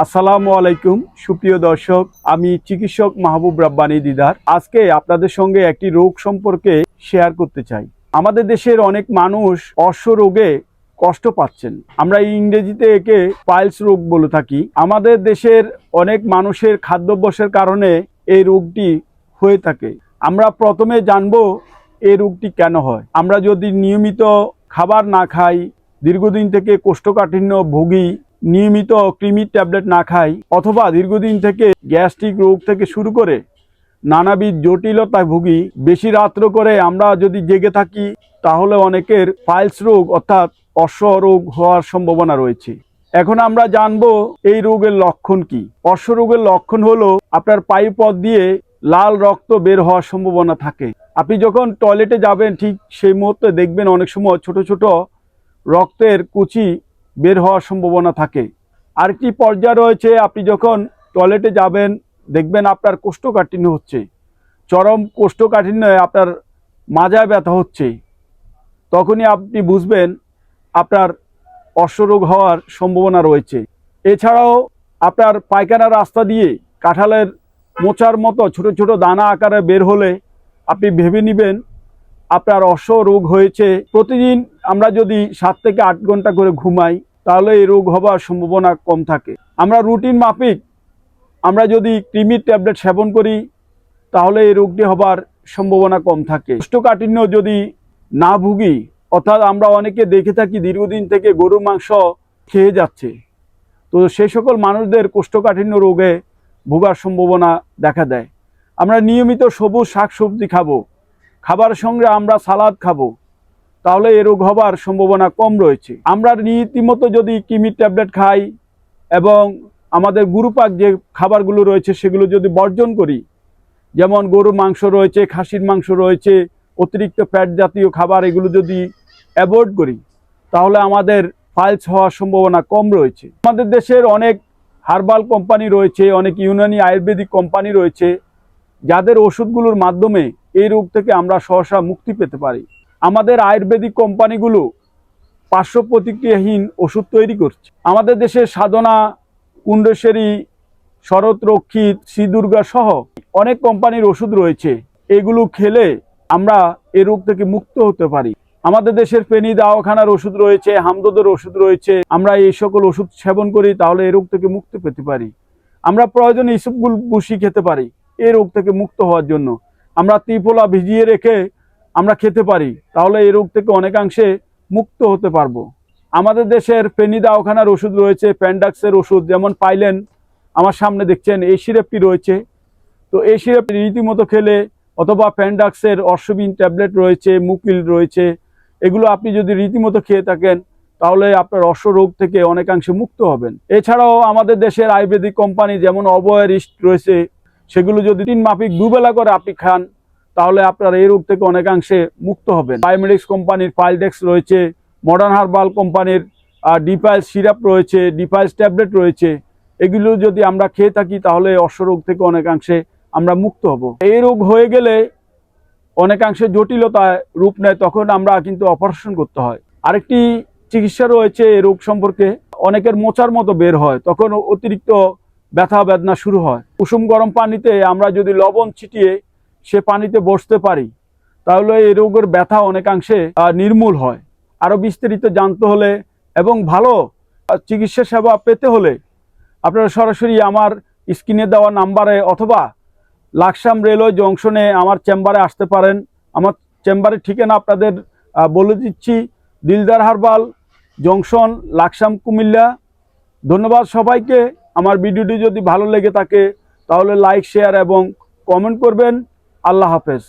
আসসালামু আলাইকুম সুপ্রিয় দর্শক, আমি চিকিৎসক মাহবুব রাব্বানী দিদার। আজকে আপনাদের সঙ্গে একটি রোগ সম্পর্কে শেয়ার করতে চাই। আমাদের দেশের অনেক মানুষ অশ্ব রোগে কষ্ট পাচ্ছেন। আমরা ইংরেজিতে একে পাইলস রোগ বলে থাকি। আমাদের দেশের অনেক মানুষের খাদ্যাভ্যাসের কারণে এই রোগটি হয়ে থাকে। আমরা প্রথমে জানবো এই রোগটি কেন হয়। আমরা যদি নিয়মিত খাবার না খাই, দীর্ঘদিন থেকে কোষ্ঠকাঠিন্য ভুগি, নিয়মিত কৃমির ট্যাবলেট না খাই, অথবা দীর্ঘদিন থেকে গ্যাস্ট্রিক রোগ থেকে শুরু করে নানাবিধ জটিলতায় ভুগি, বেশি রাত্র করে আমরা যদি জেগে থাকি, তাহলে অনেকের পাইলস রোগ অর্থাৎ অশ্ব রোগ হওয়ার সম্ভাবনা রয়েছে। এখন আমরা জানবো এই রোগের লক্ষণ কি। অশ্ব রোগের লক্ষণ হলো আপনার পায়ুপথ দিয়ে লাল রক্ত বের হওয়ার সম্ভাবনা থাকে। আপনি যখন টয়লেটে যাবেন ঠিক সেই মুহূর্তে দেখবেন অনেক সময় ছোট ছোট রক্তের কুচি বের হওয়ার সম্ভাবনা থাকে। আরেকটি পর্যায় রয়েছে, আপনি যখন টয়লেটে যাবেন দেখবেন আপনার কোষ্ঠকাঠিন্য হচ্ছে, চরম কোষ্ঠকাঠিন্যে আপনার মাজায় ব্যথা হচ্ছে, তখনই আপনি বুঝবেন আপনার অশ্বরোগ হওয়ার সম্ভাবনা রয়েছে। এছাড়াও আপনার পায়খানা রাস্তা দিয়ে কাঁঠালের মোচার মতো ছোট ছোট দানা আকারে বের হলে আপনি ভেবে নেবেন আপনার অশ্ব রোগ হয়েছে। প্রতিদিন আমরা যদি 7 থেকে 8 ঘন্টা করে ঘুমাই, তাহলে এই রোগ হবার সম্ভাবনা কম থাকে। আমরা রুটিন মাফিক আমরা যদি কৃমির ট্যাবলেট সেবন করি, তাহলে এই রোগটি হবার সম্ভাবনা কম থাকে। কোষ্ঠকাঠিন্য যদি না ভুগি, অর্থাৎ আমরা অনেকে দেখে থাকি দীর্ঘদিন থেকে গরুর মাংস খেয়ে যাচ্ছে, তো সেই সকল মানুষদের কোষ্ঠকাঠিন্য রোগে ভোগার সম্ভাবনা দেখা দেয়। আমরা নিয়মিত সবুজ শাকসবজি খাবো, খাবারের সঙ্গে আমরা সালাদ খাবো, তাহলে এ রোগ হবার সম্ভাবনা কম রয়েছে। আমরা রীতিমতো যদি কৃমির ট্যাবলেট খাই এবং আমাদের গুরুপাক যে খাবারগুলো রয়েছে সেগুলো যদি বর্জন করি, যেমন গরুর মাংস রয়েছে, খাসির মাংস রয়েছে, অতিরিক্ত ফ্যাট জাতীয় খাবার, এগুলো যদি অ্যাভয়েড করি, তাহলে আমাদের পাইলস হওয়ার সম্ভাবনা কম রয়েছে। আমাদের দেশের অনেক হার্বাল কোম্পানি রয়েছে, অনেক ইউনানি আয়ুর্বেদিক কোম্পানি রয়েছে, যাদের ওষুধগুলোর মাধ্যমে এই রোগ থেকে আমরা সহসা মুক্তি পেতে পারি। আমাদের আয়ুর্বেদিক কোম্পানিগুলো পার্শ্ব প্রতিক্রিয়াহীন ওষুধ তৈরি করছে। আমাদের দেশের সাধনা, কুণ্ডেশ্বরী, শরৎ রক্ষিত, শ্রী দুর্গা সহ অনেক কোম্পানির ওষুধ রয়েছে। এগুলো খেলে আমরা এই রোগ থেকে মুক্ত হতে পারি। আমাদের দেশের ফেনী দাওয়াখানার ওষুধ রয়েছে, হামদর্দের ওষুধ রয়েছে। আমরা এই সকল ওষুধ সেবন করি, তাহলে এই রোগ থেকে মুক্তি পেতে পারি। আমরা প্রয়োজনে ইসবগুল বুসি খেতে পারি এই রোগ থেকে মুক্ত হওয়ার জন্য। আমরা ত্রিফলা ভিজিয়ে রেখে আমরা খেতে পারি, তাহলে এই রোগ থেকে অনেকাংশে মুক্ত হতে পারবো। আমাদের দেশের ফেনী দাওয়াখানার ওষুধ রয়েছে, প্যান্ডাক্সের ওষুধ, যেমন পাইলেন আমার সামনে দেখছেন এই সিরাপটি রয়েছে। তো এই সিরাপটি রীতিমতো খেলে, অথবা প্যান্ডাক্সের অশ্ববিন ট্যাবলেট রয়েছে, মুকিল রয়েছে, এগুলো আপনি যদি রীতিমতো খেয়ে থাকেন, তাহলে আপনার অশ্ব রোগ থেকে অনেকাংশে মুক্ত হবেন। এছাড়াও আমাদের দেশের আয়ুর্বেদিক কোম্পানি যেমন অবয়ের ইস্ট রয়েছে, সেগুলো যদি 3 মাফিক 2 বেলা করে আপনি খান, তাহলে আপনার এই রোগ থেকে অনেকাংশে মুক্ত হবেন। বায়োমেডিক্স কোম্পানির পাইলডেক্স রয়েছে, মডার্ন হার্বাল কোম্পানির ডিপাইলস সিরাপ রয়েছে, ডিপাইলস ট্যাবলেট রয়েছে। এগুলো যদি আমরা খেয়ে থাকি, তাহলে অশ্ব রোগ থেকে অনেকাংশে আমরা মুক্ত হব। এই রোগ হয়ে গেলে অনেকাংশে জটিলতায় রূপ নেয়, তখন আমরা কিন্তু অপারেশন করতে হয়। আরেকটি চিকিৎসা রয়েছে এই রোগ সম্পর্কে, অনেকের মোচার মতো বের হয়, তখন অতিরিক্ত ব্যথা বেদনা শুরু হয়। কুসুম গরম পানিতে আমরা যদি লবণ ছিটিয়ে সে পানিতে বসতে পারি, তাহলে এই রোগের ব্যথা অনেকাংশে নির্মূল হয়। আরও বিস্তারিত জানতে হলে এবং ভালো চিকিৎসা সেবা পেতে হলে আপনারা সরাসরি আমার স্ক্রিনে দেওয়া নাম্বারে অথবা লাকসাম রেলওয়ে জংশনে আমার চেম্বারে আসতে পারেন। আমার চেম্বারের ঠিকানা আপনাদের বলে দিচ্ছি, দিলদার হার্বাল জংশন, লাকসাম, কুমিল্লা। ধন্যবাদ সবাইকে। আমার ভিডিওটি যদি ভালো লেগে থাকে, তাহলে লাইক, শেয়ার এবং কমেন্ট করবেন। আল্লাহ হাফেজ।